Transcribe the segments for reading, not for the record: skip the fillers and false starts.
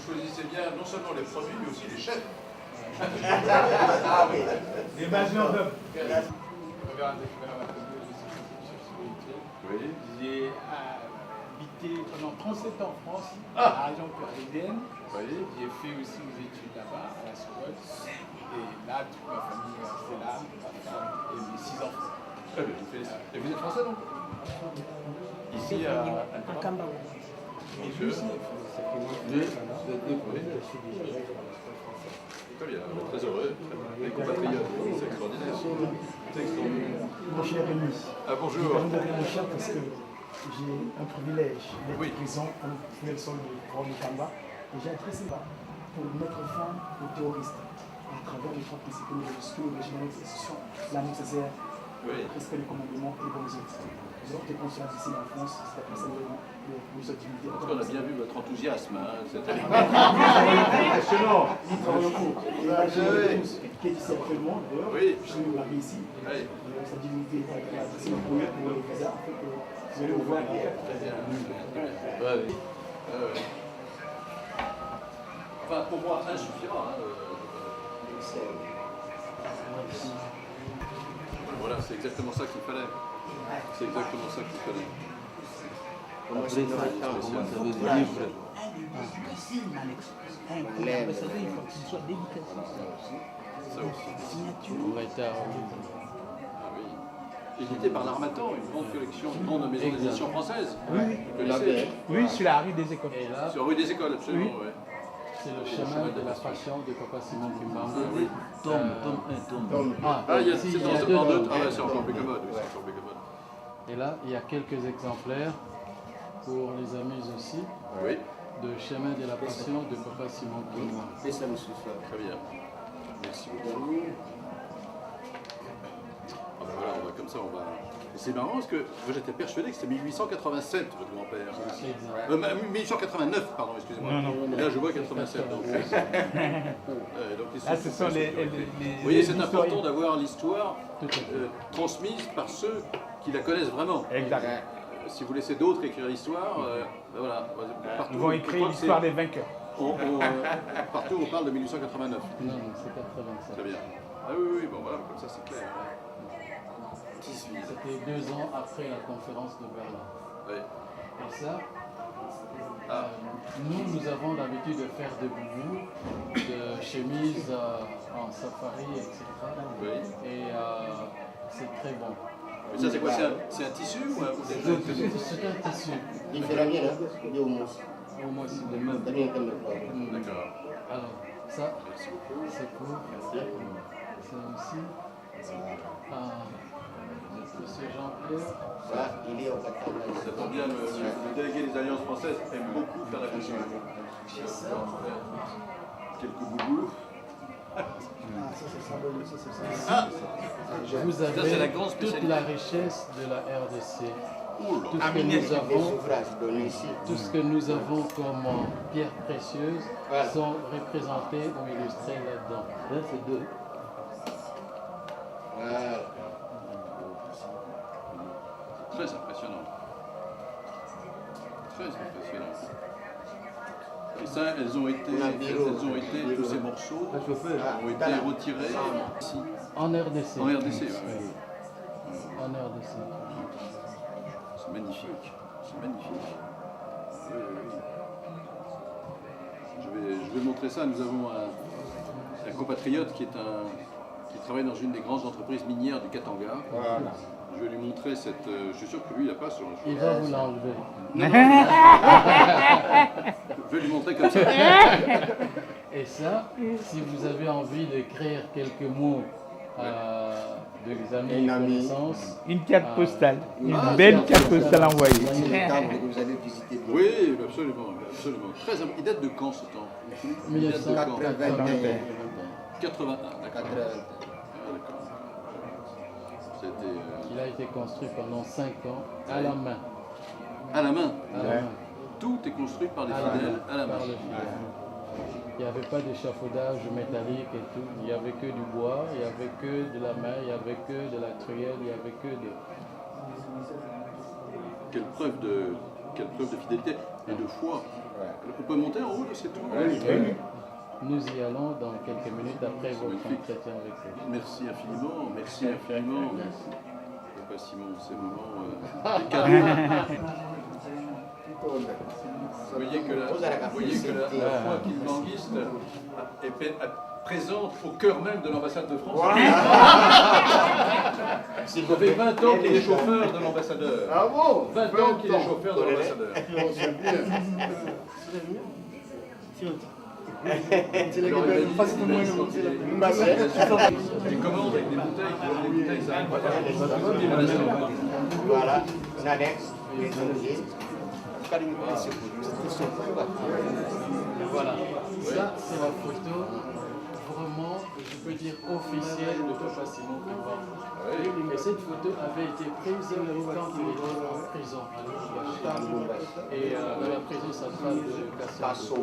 Choisissez bien non seulement les produits, mais aussi les chefs. Ah oui. Les majordomes. Oui. J'ai habité pendant 37 ans en France, à la région parisienne. Oui. J'ai fait aussi mes études là-bas, à la Sorbonne. Et là, toute ma famille est restée là, ma femme et mes 6 enfants. Très bien, vous félicite. Et vous êtes français donc? Ici à Kamba. Monsieur. Très bien, on est très heureux. Les compatriotes, c'est extraordinaire. C'est extraordinaire. Mon cher Rémi, Ah bonjour. je vous donne mon cher parce que j'ai un privilège d'être Oui. présent au Nelson du Grand de Kamba. Et j'ai adressé ça pour mettre fin aux terroristes à travers les trois principaux de le régiment de l'institution, la nécessaire, Oui. le respect des commandements et les bonnes œuvres. Nous avons été conscients ici en France, c'est la personne de nos activités. Parce qu'on a bien vu votre enthousiasme. Hein, Excellent. Nous travaillons pour l'imaginaire de tous, qui est ici actuellement, d'ailleurs. Oui. Je suis marié ici. Oui. Sa divinité est ici pour les visas, afin que vous allez le voir. Très bien. Ouais. Enfin, pour moi, insuffisant. Hein, voilà, c'est exactement ça qu'il fallait. C'est exactement ça qu'il fallait. Comment ça veut dire? L'ambassadeur, il faut qu'il soit dédicacé. Ça aussi. Signature. Ah oui. Édité par l'Armatan, une grande collection, une grande maison d'édition française. Oui. Vous connaissez? Oui, sur la rue des Écoles. Et là, Sur rue des Écoles, absolument. Oui. Ouais. c'est le chemin de la passion de Papa Simon Kimbamba. Tome. Ah, Ah, il y a, si, c'est il y a dans deux en deux. tomes. Ah ouais, c'est encore plus commode. Oui, c'est encore plus commode. Et là, il y a quelques exemplaires pour les amis aussi Oui, de Chemin de la passion de Papa Simon Kimbamba. Et ça me suffit. très bien. Merci beaucoup. Ah ben voilà, on va comme ça, on va. Et c'est marrant parce que moi j'étais persuadé que c'était 1887, votre grand-père. 1889, pardon, excusez-moi. Et là je vois 87. Donc, donc ils Là, ce sont les Vous voyez, c'est historiens. important d'avoir l'histoire Tout à fait. transmise par ceux qui la connaissent vraiment. Exact. Si vous laissez d'autres écrire l'histoire, ben voilà. Partout, Ils vont je écrire crois que l'histoire c'est- des vainqueurs. Partout on parle de 1889. Non, c'est 87. Très bien. Ah oui, oui, bon voilà, comme ça c'est clair. C'était 2 ans après la conférence de Berlin. Oui. Et ça, nous avons l'habitude de faire des boubous, de chemises en safari, etc. Oui. Et c'est très bon. Mais ça c'est quoi? C'est un tissu ou c'est C'est un tissu. Il fait la mienne, hein? Il est au moins. Au moins, c'est des meubles. Daniel comme le D'accord. Alors, ça, Merci beaucoup. c'est pour. C'est aussi. Monsieur Jean-Pierre. Ça, il est au 80. Ça tombe bien, le délégué des Alliances françaises aime beaucoup faire la couture. Quelques boubous. Vous Ça, c'est avez la grande toute spécialité. la richesse de la RDC. Ouh là. Tout ce que Les nous avons, ouvrages donnés ici. tout ce que nous avons comme pierres précieuses Voilà. sont représentés ou illustrés là-dedans. Là, c'est deux. Voilà. Très impressionnant. Très impressionnant. Et ça, elles ont été, tous ces morceaux ont été retirés ici, En RDC. en RDC. Ouais. Oui. En RDC. C'est magnifique. C'est magnifique. Oui, oui, oui. Je vais montrer ça. Nous avons un compatriote qui travaille dans une des grandes entreprises minières du Katanga. Voilà. Je vais lui montrer cette. Je suis sûr que lui, il n'a pas sur le Il choix. va vous l'enlever. Je vais lui montrer comme ça. Et ça, si vous avez envie d'écrire quelques mots de amis et Un ami. connaissances, Une carte postale. Une Ah, belle carte carte postale. postale envoyée. C'est le temps que vous allez visiter. Oui, absolument. Absolument. Il date de quand ce temps? Il date de quand? 81. 81, d'accord. 81. Ah, d'accord. C'était il a été construit pendant 5 ans à la main. à la main. À la main. Tout est construit par les À la fidèles main, à la main. par les fidèles. Il n'y avait pas d'échafaudage métallique et tout. Il n'y avait que du bois, il n'y avait que de la main, il n'y avait que de la truelle, il n'y avait que de... quelle preuve de fidélité et de foi. On peut monter en haut de cette tour. Nous y allons dans quelques minutes après votre entretien avec vous. Merci infiniment, merci infiniment. Papa Simon, ces moments cadeaux. Vous voyez que la foi qui languiste est présente au cœur même de l'ambassade de France. Ça fait 20 ans qu'il est chauffeur de l'ambassadeur. Ah bon? 20 ans qu'il est chauffeur de l'ambassadeur. Il commande avec des bouteilles, ça Voilà, un annexe. Voilà, ça c'est la photo vraiment, je peux dire, officielle de Papa Simon Kimba. Et cette photo avait été prise quand il était en prison à Lubumbashi. Et dans la prison centrale de Kasson.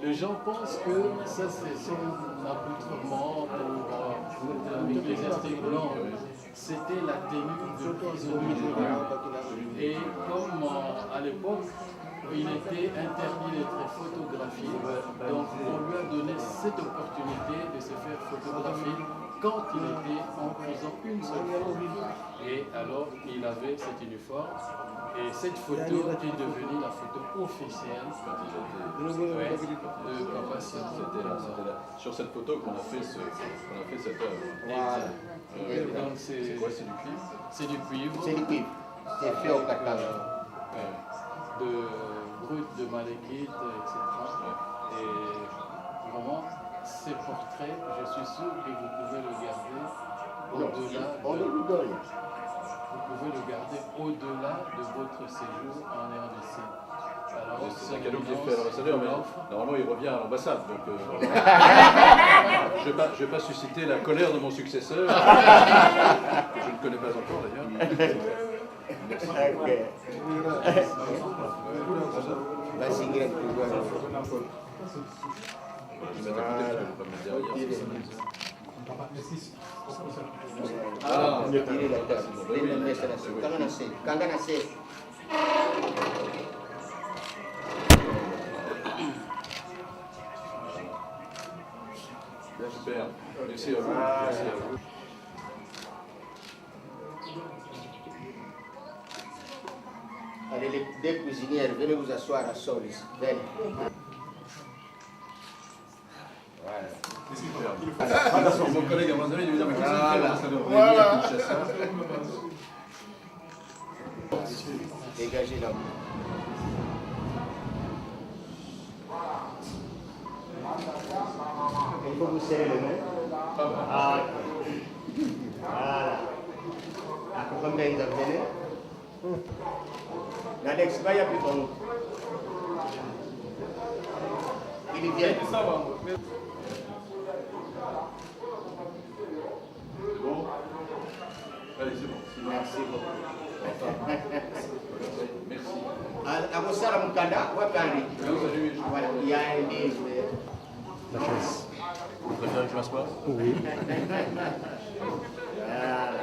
Les gens pensent que ça c'est son accoutrement pour l'ecclésiastique blanc. C'était la tenue de prisonnier. Et comme à l'époque, il était interdit d'être photographié, donc on lui a donné cette opportunité de se faire photographier quand il était en prison une seule fois. Et alors il avait cet uniforme et cette photo est devenue la photo officielle de Papa Simon. Sur cette photo qu'on a fait cette œuvre. Voilà. Donc C'est quoi, c'est du cuivre? C'est du cuivre. C'est du cuivre. C'est fait au Qatar. De brut de Malekite, etc. Et vraiment, ces portraits, je suis sûr que vous pouvez le garder au-delà. On le lui donne. Vous pouvez le garder au-delà de votre séjour en RDC. Alors, C'est un cadeau qui est fait à l'ambassadeur, mais normalement il revient à l'ambassade. Donc, je ne vais pas susciter la colère de mon successeur, que je ne connais pas encore d'ailleurs. Ok. Vas-y, Greg, tu vois. Je vais mettre à côté, je ne vais pas me mettre derrière. Tirer la table. Quand on a assez. Super. Merci à vous. Merci à vous. Allez, les deux cuisinières, venez vous asseoir à sol ici. Venez. Voilà. Mon collègue à mon avis, il veut dire, mais qu'est-ce qu'il fait l'ambassadeur? Voilà. Dégagez là. Il faut vous serrer les mains. Ah. Voilà. Combien ils ont venu? L'Alex, va y appeler ton nom. Il vient. C'est bon? Allez, c'est bon. Merci beaucoup. Merci. À vous, Sarah Mukanda, ou à Paris? Voilà, il y a un livre. La chaise. Vous préférez que je m'assoie? Oui. Voilà.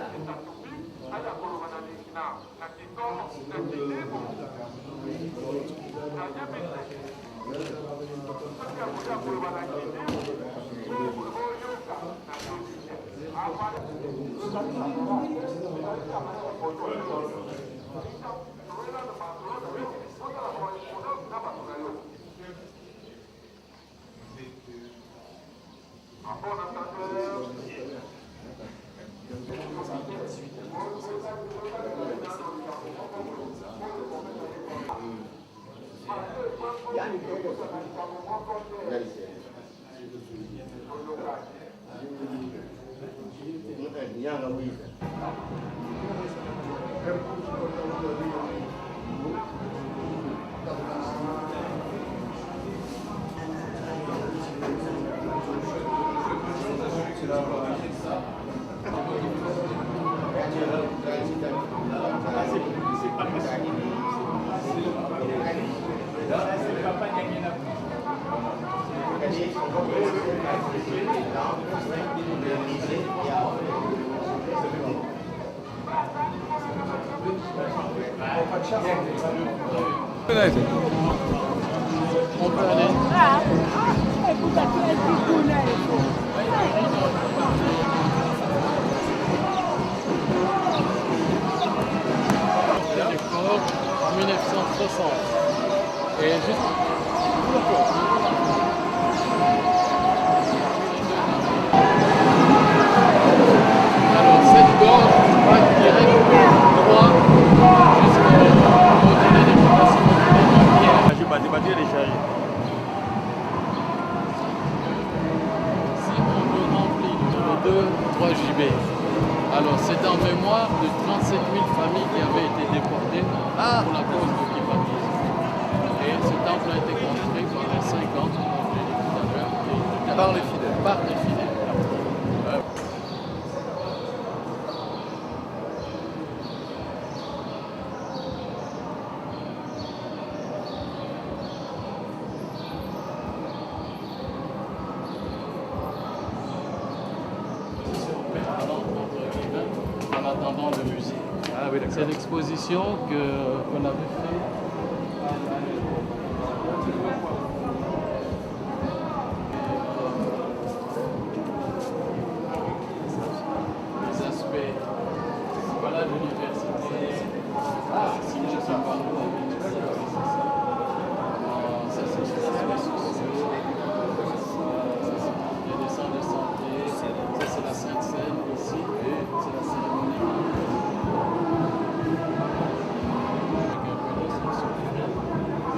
On peut aller. En 1960. Et juste. Alors cette gorge va direct droit jusqu'au délai d'exploitation de pierre. Si on veut remplir le 2-3 JB, alors c'est en mémoire de 37 000 familles qui avaient été déportées pour la cause du kibbatisme. Et ce temple a été construit par les 50, comme je l'ai dit tout à l'heure, Par les fidèles. par les fidèles. En attendant le musée. Ah oui, d'accord. C'est l'exposition qu'on avait fait. Les aspects. Voilà l'université. Ah, si je sais pas. Ça, c'est les aspects sociaux. Il y a des centres de santé. Ça, c'est la Sainte-Seine ici. C'est la cérémonie.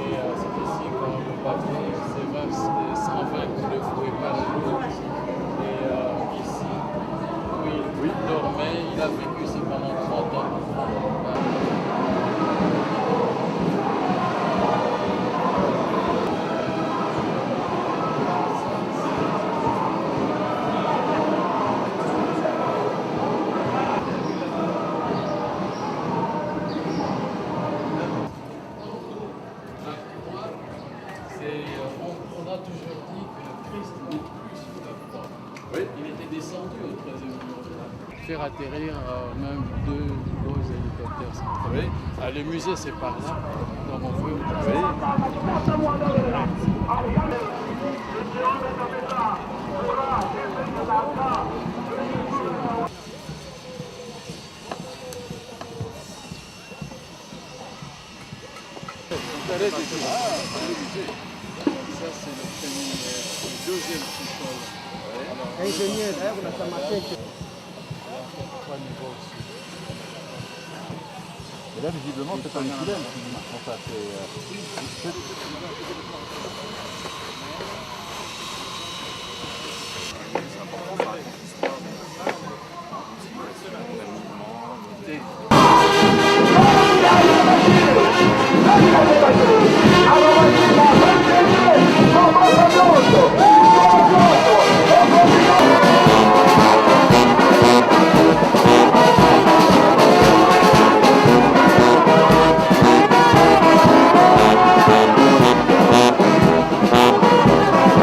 Et c'est ici quand le papier, c'est 120 coups de fouet par jour. Et ici, où il dormait, il a vécu ici pendant 30 ans. On a toujours dit que le Christ n'est plus sous la croix. Oui. Il était descendu au 13e jour. Faire atterrir même 2 gros hélicoptères sans problème. Le musée c'est par là, donc on peut. Ça c'est le préliminaire, le deuxième sous-sol. Ingénieur, vous n'avez pas marqué. 3 niveaux aussi. Et là, visiblement, c'est pas une fidèle. Enfin, Thank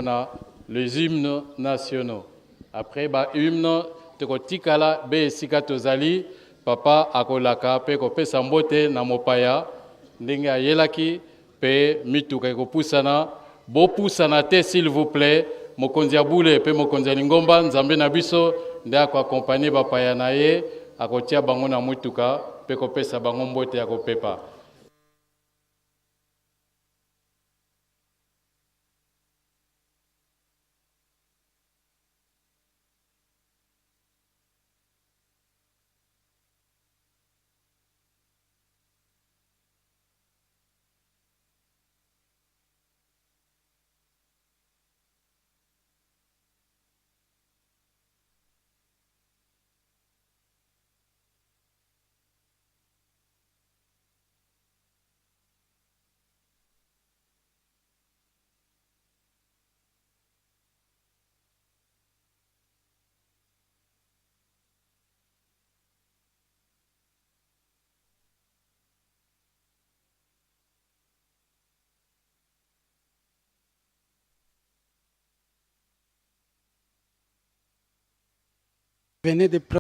na les hymnes nationaux. Après ba hymne teko tikala be esika tozali papa akolaka pe kopesa mbote na mopaya ndenge ayelaki pe mituka ekopusana bopusana te s'il vous plaît mokonzi abule pe mokonzi lingomba nzambe na biso nde akoakompanye bapaya na ye akotia bango na mutuka pe kopesa bango mbote ya kopepa. Venez de